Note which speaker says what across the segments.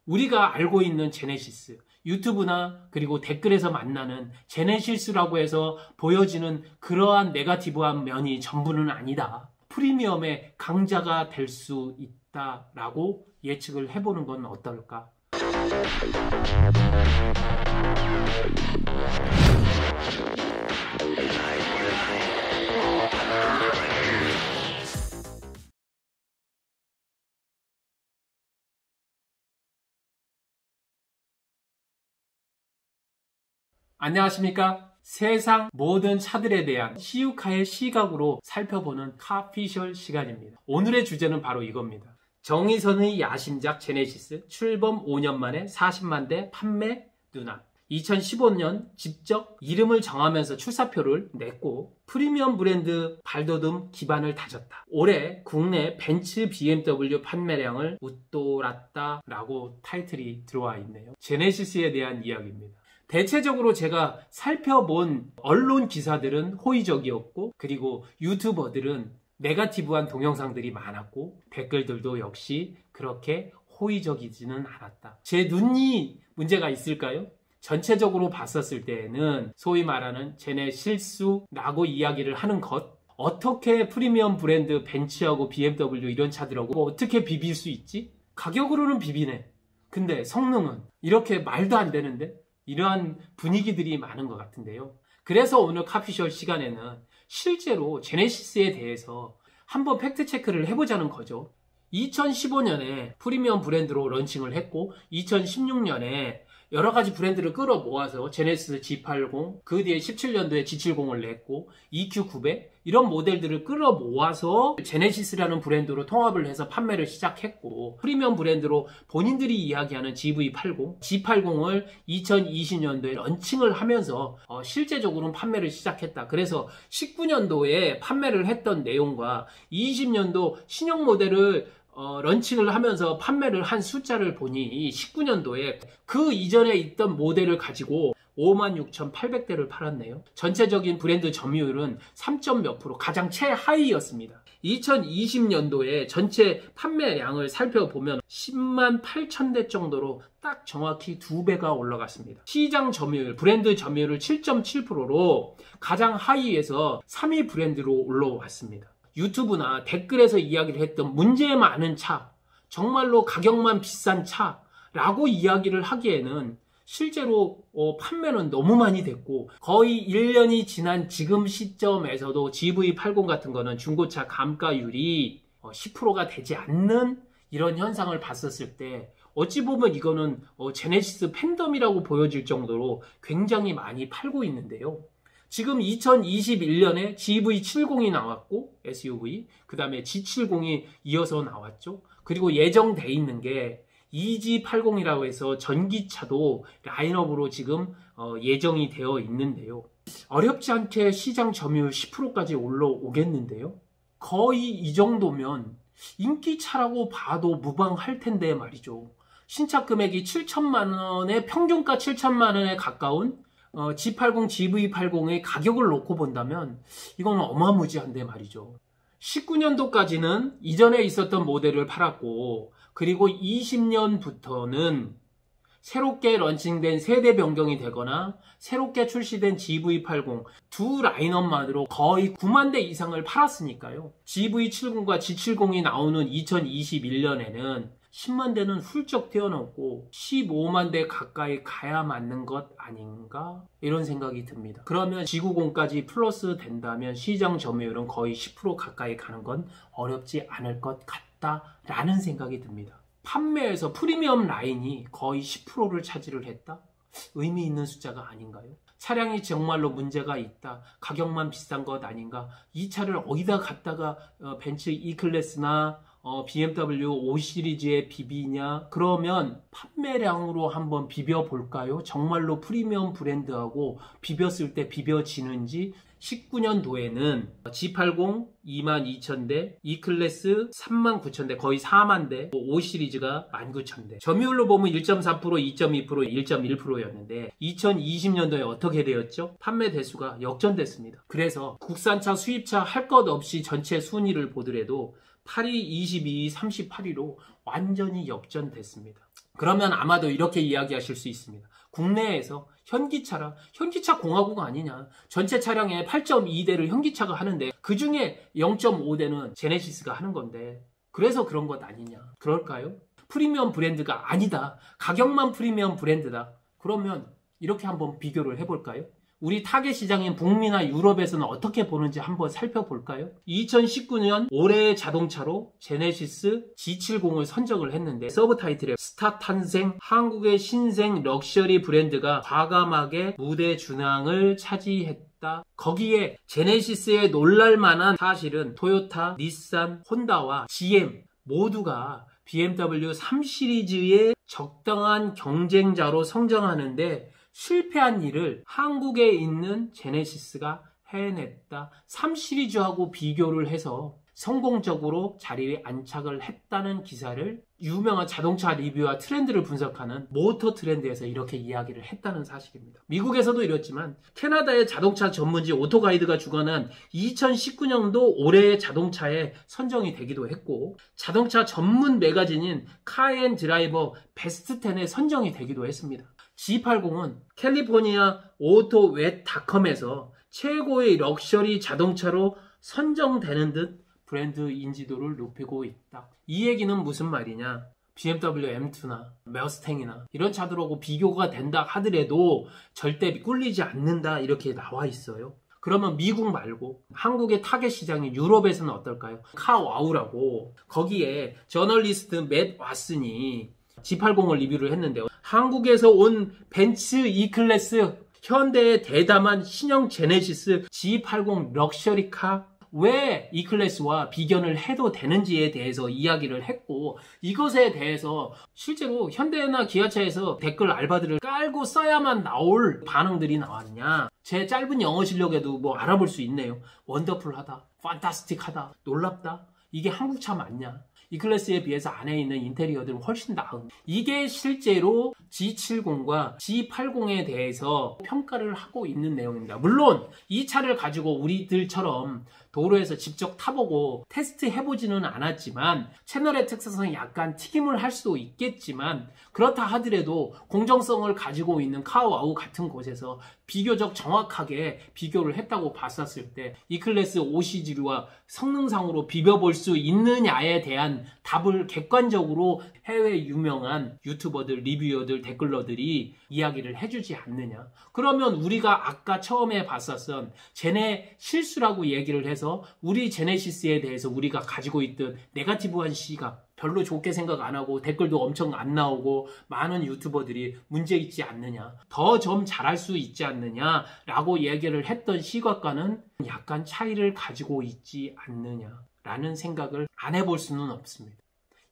Speaker 1: 우리가 알고 있는 제네시스, 유튜브나 그리고 댓글에서 만나는 제네시스라고 해서 보여지는 그러한 네거티브한 면이 전부는 아니다. 프리미엄의 강자가 될 수 있다라고 예측을 해보는 건 어떨까? 안녕하십니까? 세상 모든 차들에 대한 시우카의 시각으로 살펴보는 카피셜 시간입니다. 오늘의 주제는 바로 이겁니다. 정의선의 야심작 제네시스 출범 5년 만에 40만 대 판매 눈앞. 2015년 직접 이름을 정하면서 출사표를 냈고 프리미엄 브랜드 발돋움 기반을 다졌다. 올해 국내 벤츠 BMW 판매량을 웃돌았다라고 타이틀이 들어와 있네요. 제네시스에 대한 이야기입니다. 대체적으로 제가 살펴본 언론 기사들은 호의적이었고 그리고 유튜버들은 네거티브한 동영상들이 많았고 댓글들도 역시 그렇게 호의적이지는 않았다. 제 눈이 문제가 있을까요? 전체적으로 봤었을 때에는 소위 말하는 제네실수라고 이야기를 하는 것, 어떻게 프리미엄 브랜드 벤츠하고 BMW 이런 차들하고 어떻게 비빌 수 있지? 가격으로는 비비네. 근데 성능은 이렇게 말도 안 되는데? 이러한 분위기들이 많은 것 같은데요. 그래서 오늘 카피셜 시간에는 실제로 제네시스에 대해서 한번 팩트체크를 해보자는 거죠. 2015년에 프리미엄 브랜드로 런칭을 했고 2016년에 여러 가지 브랜드를 끌어모아서 제네시스 G80, 그 뒤에 17년도에 G70을 냈고 EQ900 이런 모델들을 끌어모아서 제네시스라는 브랜드로 통합을 해서 판매를 시작했고 프리미엄 브랜드로 본인들이 이야기하는 GV80, G80을 2020년도에 런칭을 하면서 실제적으로는 판매를 시작했다. 그래서 19년도에 판매를 했던 내용과 20년도 신형 모델을 런칭을 하면서 판매를 한 숫자를 보니 19년도에 그 이전에 있던 모델을 가지고 56,800대를 팔았네요. 전체적인 브랜드 점유율은 3점 몇 프로, 가장 최하위였습니다. 2020년도에 전체 판매량을 살펴보면 10만 8천 대 정도로 딱 정확히 2배가 올라갔습니다. 시장 점유율, 브랜드 점유율을 7.7%로 가장 하위에서 3위 브랜드로 올라왔습니다. 유튜브나 댓글에서 이야기를 했던 문제 많은 차, 정말로 가격만 비싼 차라고 이야기를 하기에는 실제로 판매는 너무 많이 됐고 거의 1년이 지난 지금 시점에서도 GV80 같은 거는 중고차 감가율이 10%가 되지 않는 이런 현상을 봤었을 때 어찌 보면 이거는 제네시스 팬덤이라고 보여질 정도로 굉장히 많이 팔고 있는데요. 지금 2021년에 GV70이 나왔고 SUV, 그 다음에 G70이 이어서 나왔죠. 그리고 예정돼 있는 게 EG80이라고 해서 전기차도 라인업으로 지금 예정이 되어 있는데요. 어렵지 않게 시장 점유율 10%까지 올라오겠는데요. 거의 이 정도면 인기차라고 봐도 무방할 텐데 말이죠. 신차 금액이 7천만 원에 평균가 7천만 원에 가까운 G80, GV80의 가격을 놓고 본다면 이건 어마무지한데 말이죠. 19년도까지는 이전에 있었던 모델을 팔았고 그리고 20년부터는 새롭게 런칭된 세대 변경이 되거나 새롭게 출시된 GV80 두 라인업만으로 거의 9만 대 이상을 팔았으니까요. GV70과 G70이 나오는 2021년에는 10만 대는 훌쩍 뛰어넘고 15만 대 가까이 가야 맞는 것 아닌가? 이런 생각이 듭니다. 그러면 G90까지 플러스 된다면 시장 점유율은 거의 10% 가까이 가는 건 어렵지 않을 것 같다라는 생각이 듭니다. 판매에서 프리미엄 라인이 거의 10%를 차지를 했다? 의미 있는 숫자가 아닌가요? 차량이 정말로 문제가 있다. 가격만 비싼 것 아닌가? 이 차를 어디다 갖다가 벤츠 E클래스나 BMW 5 시리즈에 비비냐? 그러면 판매량으로 한번 비벼볼까요? 정말로 프리미엄 브랜드하고 비볐을 때 비벼지는지 19년도에는 G80 22,000대, E클래스 39,000대, 거의 4만 대, 5 시리즈가 19,000대. 점유율로 보면 1.4%, 2.2%, 1.1%였는데 2020년도에 어떻게 되었죠? 판매 대수가 역전됐습니다. 그래서 국산차, 수입차 할 것 없이 전체 순위를 보더라도 8위, 22위, 38위로 완전히 역전됐습니다. 그러면 아마도 이렇게 이야기하실 수 있습니다. 국내에서 현기차라, 현기차 공화국 아니냐. 전체 차량의 8.2대를 현기차가 하는데 그 중에 0.5대는 제네시스가 하는 건데 그래서 그런 것 아니냐. 그럴까요? 프리미엄 브랜드가 아니다. 가격만 프리미엄 브랜드다. 그러면 이렇게 한번 비교를 해볼까요? 우리 타겟 시장인 북미나 유럽에서는 어떻게 보는지 한번 살펴볼까요? 2019년 올해의 자동차로 제네시스 G70을 선정을 했는데 서브 타이틀에 스타 탄생 한국의 신생 럭셔리 브랜드가 과감하게 무대 중앙을 차지했다. 거기에 제네시스의 놀랄만한 사실은 토요타, 닛산, 혼다와 GM 모두가 BMW 3 시리즈의 적당한 경쟁자로 성장하는데 실패한 일을 한국에 있는 제네시스가 해냈다. 3 시리즈하고 비교를 해서 성공적으로 자리에 안착을 했다는 기사를 유명한 자동차 리뷰와 트렌드를 분석하는 모터 트렌드에서 이렇게 이야기를 했다는 사실입니다. 미국에서도 이렇지만 캐나다의 자동차 전문지 오토가이드가 주관한 2019년도 올해의 자동차에 선정이 되기도 했고 자동차 전문 매거진인 카앤드라이버 베스트 10에 선정이 되기도 했습니다. G80은 캘리포니아 오토웨닷컴에서 최고의 럭셔리 자동차로 선정되는 듯 브랜드 인지도를 높이고 있다. 이 얘기는 무슨 말이냐? BMW M2나 머스탱이나 이런 차들하고 비교가 된다 하더라도 절대 꿀리지 않는다 이렇게 나와 있어요. 그러면 미국 말고 한국의 타겟 시장인 유럽에서는 어떨까요? 카와우라고 거기에 저널리스트 맷 왓슨이 G80을 리뷰를 했는데요. 한국에서 온 벤츠 E클래스, 현대의 대담한 신형 제네시스 G80 럭셔리카 왜 E클래스와 비견을 해도 되는지에 대해서 이야기를 했고 이것에 대해서 실제로 현대나 기아차에서 댓글 알바들을 깔고 써야만 나올 반응들이 나왔냐. 제 짧은 영어 실력에도 뭐 알아볼 수 있네요. 원더풀하다, 판타스틱하다, 놀랍다. 이게 한국차 맞냐? E클래스에 비해서 안에 있는 인테리어들은 훨씬 나은. 이게 실제로 G70과 G80에 대해서 평가를 하고 있는 내용입니다. 물론 이 차를 가지고 우리들처럼 도로에서 직접 타보고 테스트해보지는 않았지만 채널의 특성상 약간 튀김을 할 수도 있겠지만 그렇다 하더라도 공정성을 가지고 있는 카와우 같은 곳에서 비교적 정확하게 비교를 했다고 봤었을 때 E클래스 5시리즈와 성능상으로 비벼볼 수 있느냐에 대한 답을 객관적으로 해외 유명한 유튜버들, 리뷰어들, 댓글러들이 이야기를 해주지 않느냐. 그러면 우리가 아까 처음에 봤었던 제네 실수라고 얘기를 해서 우리 제네시스에 대해서 우리가 가지고 있던 네거티브한 시각 별로 좋게 생각 안 하고 댓글도 엄청 안 나오고 많은 유튜버들이 문제 있지 않느냐, 더 좀 잘할 수 있지 않느냐 라고 얘기를 했던 시각과는 약간 차이를 가지고 있지 않느냐 라는 생각을 안 해볼 수는 없습니다.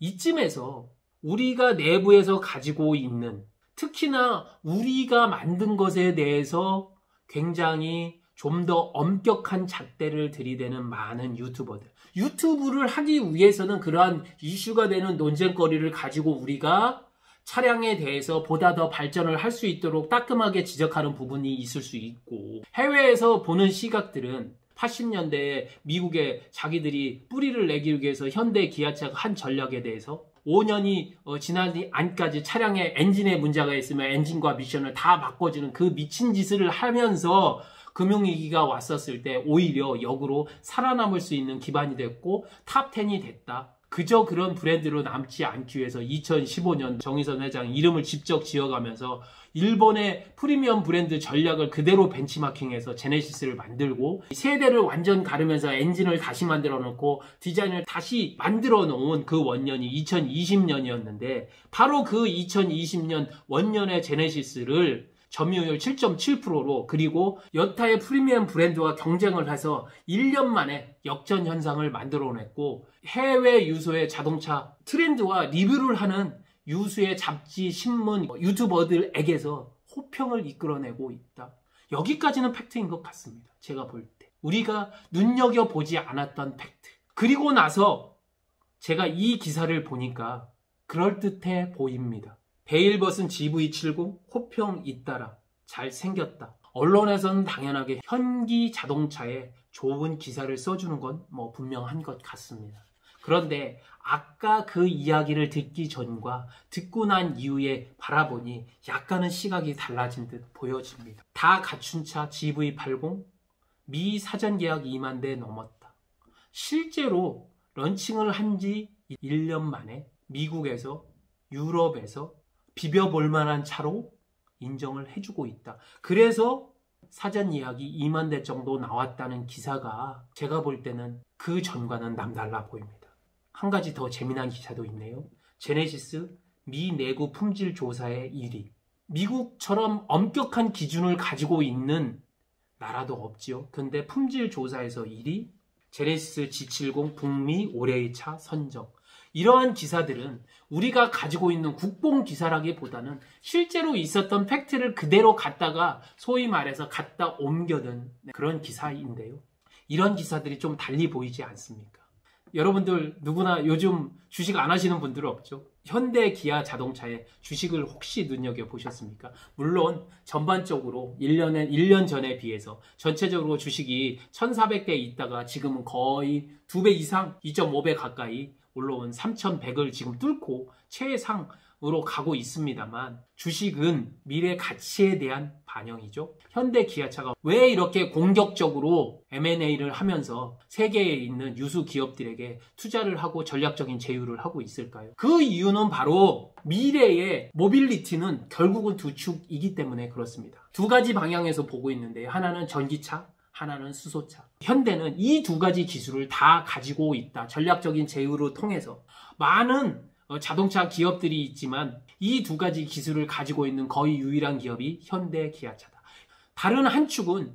Speaker 1: 이쯤에서 우리가 내부에서 가지고 있는 특히나 우리가 만든 것에 대해서 굉장히 좀 더 엄격한 잣대를 들이대는 많은 유튜버들. 유튜브를 하기 위해서는 그러한 이슈가 되는 논쟁거리를 가지고 우리가 차량에 대해서 보다 더 발전을 할 수 있도록 따끔하게 지적하는 부분이 있을 수 있고 해외에서 보는 시각들은 80년대에 미국에 자기들이 뿌리를 내기 위해서 현대 기아차가 한 전략에 대해서 5년이 지나지 않까지 차량에 엔진에 문제가 있으면 엔진과 미션을 다 바꿔주는 그 미친 짓을 하면서 금융위기가 왔었을 때 오히려 역으로 살아남을 수 있는 기반이 됐고 탑10이 됐다. 그저 그런 브랜드로 남지 않기 위해서 2015년 정의선 회장 이름을 직접 지어가면서 일본의 프리미엄 브랜드 전략을 그대로 벤치마킹해서 제네시스를 만들고 세대를 완전 가르면서 엔진을 다시 만들어 놓고 디자인을 다시 만들어 놓은 그 원년이 2020년이었는데 바로 그 2020년 원년의 제네시스를 점유율 7.7%로 그리고 여타의 프리미엄 브랜드와 경쟁을 해서 1년 만에 역전 현상을 만들어냈고 해외 유수의 자동차 트렌드와 리뷰를 하는 유수의 잡지, 신문, 유튜버들에게서 호평을 이끌어내고 있다. 여기까지는 팩트인 것 같습니다. 제가 볼 때. 우리가 눈여겨보지 않았던 팩트. 그리고 나서 제가 이 기사를 보니까 그럴듯해 보입니다. 베일벗은 GV70 호평 잇따라 잘생겼다. 언론에서는 당연하게 현기 자동차에 좋은 기사를 써주는 건 분명한 것 같습니다. 그런데 아까 그 이야기를 듣기 전과 듣고 난 이후에 바라보니 약간은 시각이 달라진 듯 보여집니다. 다 갖춘 차 GV80 미 사전 계약 2만 대 넘었다. 실제로 런칭을 한 지 1년 만에 미국에서 유럽에서 비벼볼 만한 차로 인정을 해주고 있다. 그래서 사전 예약이 2만 대 정도 나왔다는 기사가 제가 볼 때는 그 전과는 남달라 보입니다. 한 가지 더 재미난 기사도 있네요. 제네시스 미 내구 품질 조사의 1위. 미국처럼 엄격한 기준을 가지고 있는 나라도 없지요. 근데 품질 조사에서 1위, 제네시스 G70 북미 올해의 차 선정. 이러한 기사들은 우리가 가지고 있는 국뽕 기사라기보다는 실제로 있었던 팩트를 그대로 갖다가 소위 말해서 갖다 옮겨둔 그런 기사인데요. 이런 기사들이 좀 달리 보이지 않습니까? 여러분들 누구나 요즘 주식 안 하시는 분들은 없죠. 현대 기아 자동차의 주식을 혹시 눈여겨보셨습니까? 물론 전반적으로 1년 전에 비해서 전체적으로 주식이 1,400대 있다가 지금은 거의 2배 이상 2.5배 가까이 올라온 3,100을 지금 뚫고 최상으로 가고 있습니다만 주식은 미래 가치에 대한 반영이죠. 현대 기아차가 왜 이렇게 공격적으로 M&A를 하면서 세계에 있는 유수 기업들에게 투자를 하고 전략적인 제휴를 하고 있을까요? 그 이유는 바로 미래의 모빌리티는 결국은 두 축이기 때문에 그렇습니다. 두 가지 방향에서 보고 있는데요. 하나는 전기차, 하나는 수소차. 현대는 이 두 가지 기술을 다 가지고 있다. 전략적인 제휴를 통해서 많은 자동차 기업들이 있지만 이 두 가지 기술을 가지고 있는 거의 유일한 기업이 현대 기아차다. 다른 한 축은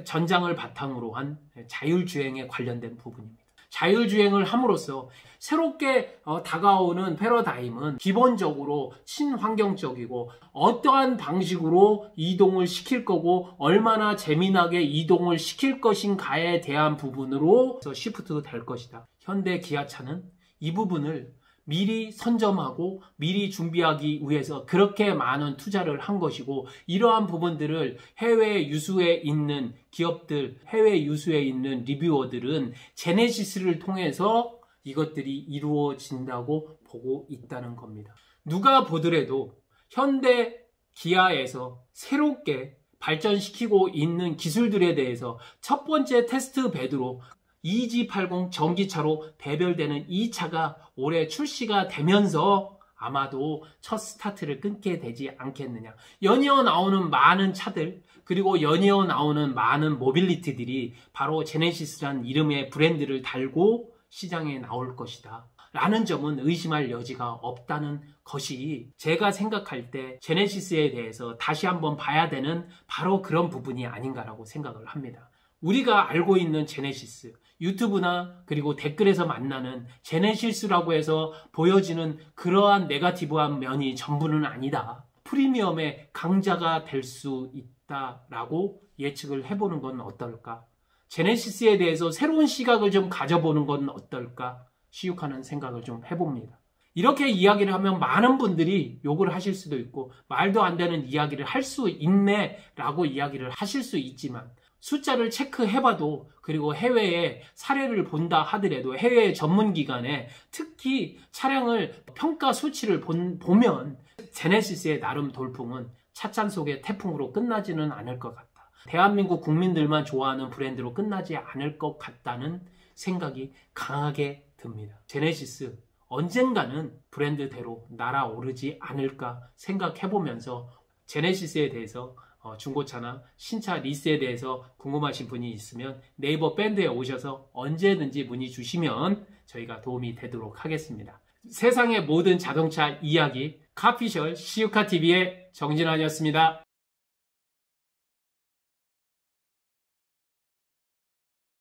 Speaker 1: 전장을 바탕으로 한 자율주행에 관련된 부분입니다. 자율주행을 함으로써 새롭게 다가오는 패러다임은 기본적으로 친환경적이고 어떠한 방식으로 이동을 시킬 거고 얼마나 재미나게 이동을 시킬 것인가에 대한 부분으로 시프트 될 것이다. 현대 기아차는 이 부분을 미리 선점하고 미리 준비하기 위해서 그렇게 많은 투자를 한 것이고 이러한 부분들을 해외 유수에 있는 기업들, 해외 유수에 있는 리뷰어들은 제네시스를 통해서 이것들이 이루어진다고 보고 있다는 겁니다. 누가 보더라도 현대 기아에서 새롭게 발전시키고 있는 기술들에 대해서 첫 번째 테스트 베드로 EG80 전기차로 대별되는 이 차가 올해 출시가 되면서 아마도 첫 스타트를 끊게 되지 않겠느냐. 연이어 나오는 많은 차들 그리고 연이어 나오는 많은 모빌리티들이 바로 제네시스란 이름의 브랜드를 달고 시장에 나올 것이다 라는 점은 의심할 여지가 없다는 것이 제가 생각할 때 제네시스에 대해서 다시 한번 봐야 되는 바로 그런 부분이 아닌가라고 생각을 합니다. 우리가 알고 있는 제네시스, 유튜브나 그리고 댓글에서 만나는 제네시스라고 해서 보여지는 그러한 네거티브한 면이 전부는 아니다. 프리미엄의 강자가 될 수 있다라고 예측을 해보는 건 어떨까? 제네시스에 대해서 새로운 시각을 좀 가져보는 건 어떨까? 시육하는 생각을 좀 해봅니다. 이렇게 이야기를 하면 많은 분들이 욕을 하실 수도 있고 말도 안 되는 이야기를 할 수 있네 라고 이야기를 하실 수 있지만 숫자를 체크해봐도 그리고 해외의 사례를 본다 하더라도 해외 전문기관에 특히 차량을 평가 수치를 보면 제네시스의 나름 돌풍은 찻잔 속의 태풍으로 끝나지는 않을 것 같다. 대한민국 국민들만 좋아하는 브랜드로 끝나지 않을 것 같다는 생각이 강하게 듭니다. 제네시스 언젠가는 브랜드대로 날아오르지 않을까 생각해보면서 제네시스에 대해서 중고차나 신차 리스에 대해서 궁금하신 분이 있으면 네이버 밴드에 오셔서 언제든지 문의 주시면 저희가 도움이 되도록 하겠습니다. 세상의 모든 자동차 이야기 카피셜 시우카TV의 정진환이었습니다.